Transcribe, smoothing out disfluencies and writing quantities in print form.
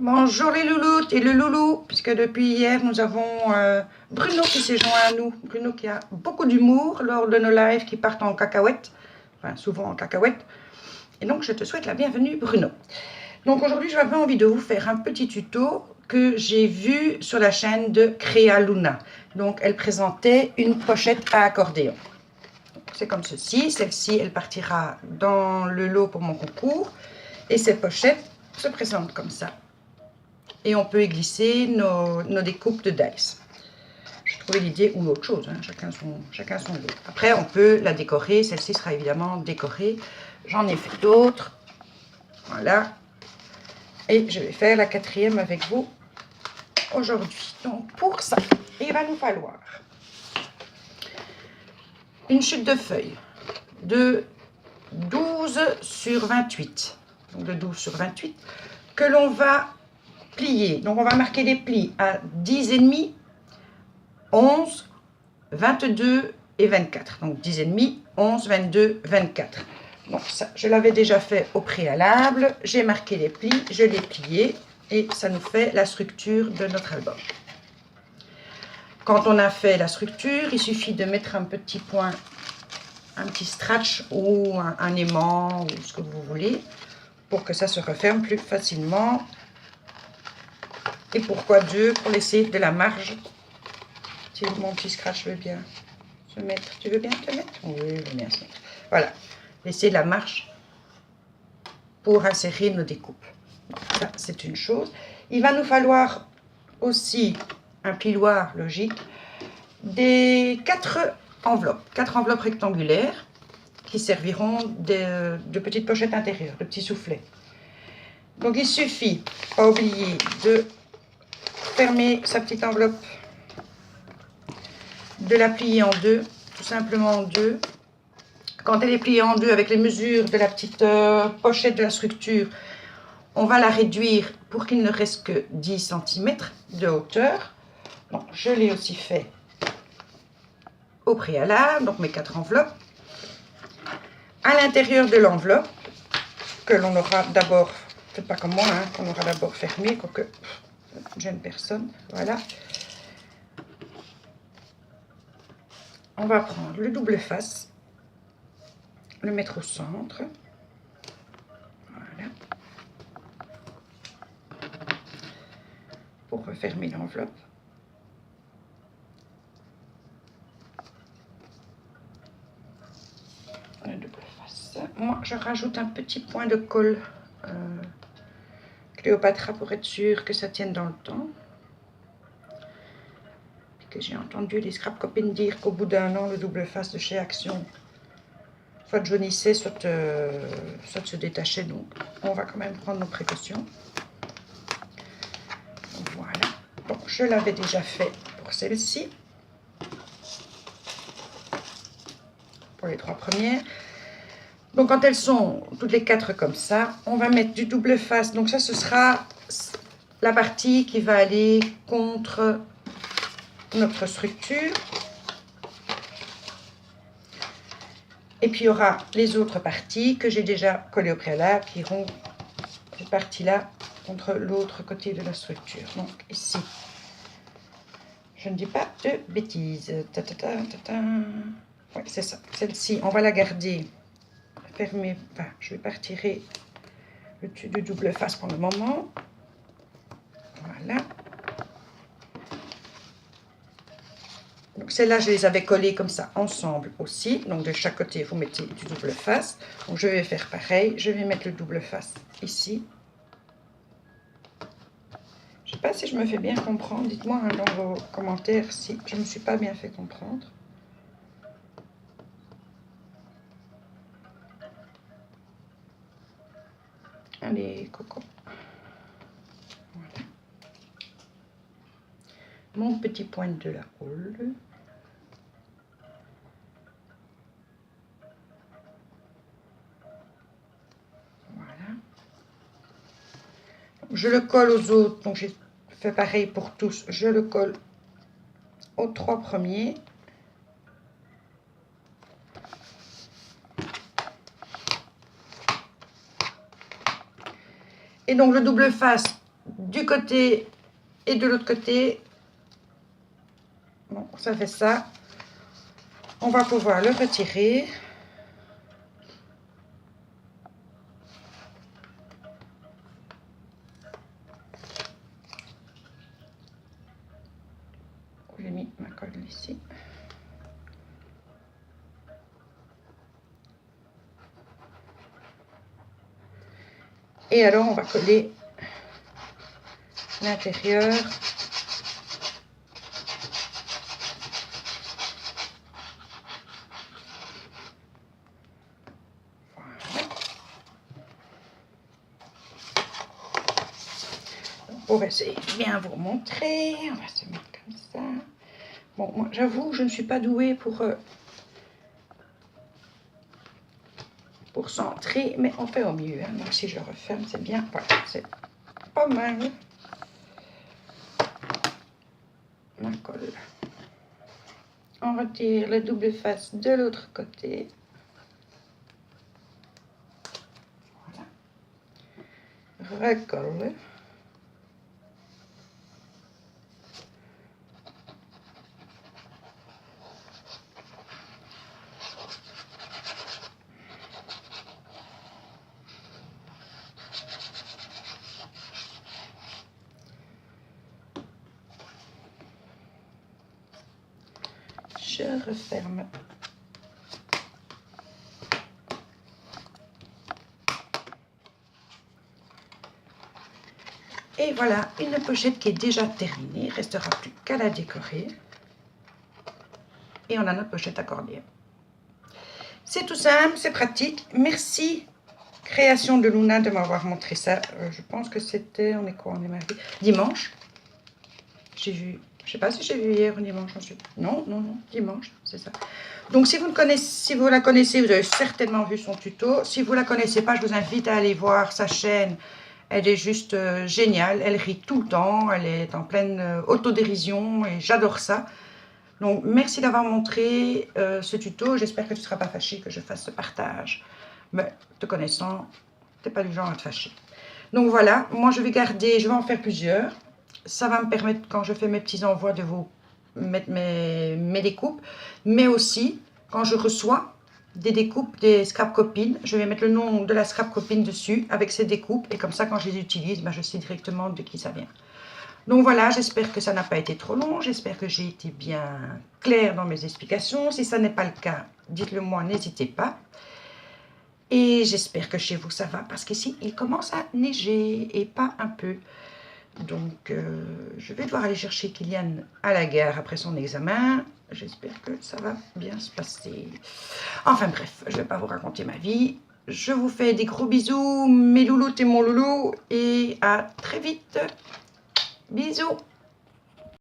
Bonjour les louloutes et le loulou, puisque depuis hier nous avons Bruno qui s'est joint à nous. Bruno qui a beaucoup d'humour lors de nos lives qui partent en cacahuète, enfin souvent en cacahuète. Et donc je te souhaite la bienvenue Bruno. Donc aujourd'hui j'avais envie de vous faire un petit tuto que j'ai vu sur la chaîne de Créa Luna. Donc elle présentait une pochette à accordéon. C'est comme ceci, celle-ci elle partira dans le lot pour mon concours et ces pochettes se présentent comme ça. Et on peut y glisser nos découpes de dice. J'ai trouvé l'idée, ou autre chose, hein, chacun son lot. Après, on peut la décorer, celle-ci sera évidemment décorée. J'en ai fait d'autres, voilà. Et je vais faire la quatrième avec vous aujourd'hui. Donc pour ça, il va nous falloir une chute de feuilles de 12 sur 28, donc de 12 sur 28, que l'on va plier. Donc on va marquer les plis à 10,5, 11, 22 et 24. Donc 10,5, 11, 22, 24. Donc ça, je l'avais déjà fait au préalable. J'ai marqué les plis, je l'ai plié et ça nous fait la structure de notre album. Quand on a fait la structure, il suffit de mettre un petit point, un petit stretch ou un aimant ou ce que vous voulez pour que ça se referme plus facilement. Et pourquoi deux? Pour laisser de la marge. Si mon petit scratch veut bien se mettre. Tu veux bien te mettre? Oui, je veux bien se mettre. Voilà. Laisser la marge pour insérer nos découpes. Ça, c'est une chose. Il va nous falloir aussi un piloir logique, des 4 enveloppes rectangulaires qui serviront de petites pochettes intérieures, de petits soufflets. Donc il suffit, pas oublier, de fermer sa petite enveloppe, de la plier en deux, tout simplement en deux. Quand elle est pliée en deux avec les mesures de la petite pochette de la structure, on va la réduire pour qu'il ne reste que 10 cm de hauteur. Donc, je l'ai aussi fait au préalable, donc mes 4 enveloppes. À l'intérieur de l'enveloppe, que l'on aura d'abord, faites pas comme moi, hein, qu'on aura d'abord fermé, quoique j'aime personne, voilà. On va prendre le double face, le mettre au centre, voilà, pour refermer l'enveloppe. Le double face. Moi, je rajoute un petit point de colle Cléopatra pour être sûr que ça tienne dans le temps. Et que j'ai entendu les scrap copines dire qu'au bout d'un an, le double face de chez Action soit jaunissait, soit se détachait. Donc, on va quand même prendre nos précautions. Voilà. Bon, je l'avais déjà fait pour celle-ci. Pour les 3 premières. Donc, quand elles sont toutes les 4 comme ça, on va mettre du double face. Donc, ça, ce sera la partie qui va aller contre notre structure. Et puis, il y aura les autres parties que j'ai déjà collées au préalable qui iront cette partie-là contre l'autre côté de la structure. Donc, ici, je ne dis pas de bêtises. Oui, c'est ça. Celle-ci, on va la garder fermée. Enfin, je vais pas retirer le double face pour le moment. Voilà. Donc celles-là, je les avais collées comme ça ensemble aussi. Donc de chaque côté, vous mettez du double face. Donc je vais faire pareil. Je vais mettre le double face ici. Je ne sais pas si je me fais bien comprendre. Dites-moi hein, dans vos commentaires si je ne me suis pas bien fait comprendre. Allez, coco. Voilà. Mon petit point de la colle. Voilà. Je le colle aux autres. Donc j'ai fait pareil pour tous. Je le colle aux 3 premiers. Et donc le double face, du côté et de l'autre côté. Bon, ça fait ça. On va pouvoir le retirer. J'ai mis ma colle ici. Et alors, on va coller l'intérieur. On va essayer de bien vous montrer. On va se mettre comme ça. Bon, moi, j'avoue, je ne suis pas douée pour centrer, mais on fait au mieux. Hein. Donc, si je referme, c'est bien. Voilà, c'est pas mal. Ma colle. On retire le double face de l'autre côté. Voilà. Recolle. Je referme. Et voilà, une pochette qui est déjà terminée. Il ne restera plus qu'à la décorer. Et on a notre pochette accordéon. C'est tout simple, c'est pratique. Merci Création de Luna de m'avoir montré ça. Je pense que c'était, on est quoi, on est mardi, dimanche. J'ai vu, je sais pas si j'ai vu hier ou dimanche ensuite. Non, dimanche, c'est ça. Donc si vous la connaissez, vous avez certainement vu son tuto. Si vous la connaissez pas, je vous invite à aller voir sa chaîne. Elle est juste géniale, elle rit tout le temps, elle est en pleine autodérision et j'adore ça. Donc merci d'avoir montré ce tuto, j'espère que tu ne seras pas fâché que je fasse ce partage. Mais te connaissant, tu n'es pas du genre à te fâcher. Donc voilà, moi je vais garder, je vais en faire plusieurs. Ça va me permettre quand je fais mes petits envois de vous mettre mes découpes. Mais aussi quand je reçois des découpes des scrap copines, je vais mettre le nom de la scrap copine dessus avec ces découpes. Et comme ça quand je les utilise, ben, je sais directement de qui ça vient. Donc voilà, j'espère que ça n'a pas été trop long. J'espère que j'ai été bien claire dans mes explications. Si ça n'est pas le cas, dites-le moi, n'hésitez pas. Et j'espère que chez vous ça va, parce qu'ici il commence à neiger et pas un peu. Donc je vais devoir aller chercher Kylian à la gare après son examen. J'espère que ça va bien se passer. Enfin bref, je ne vais pas vous raconter ma vie. Je vous fais des gros bisous, mes loulous et mon loulou. Et à très vite. Bisous.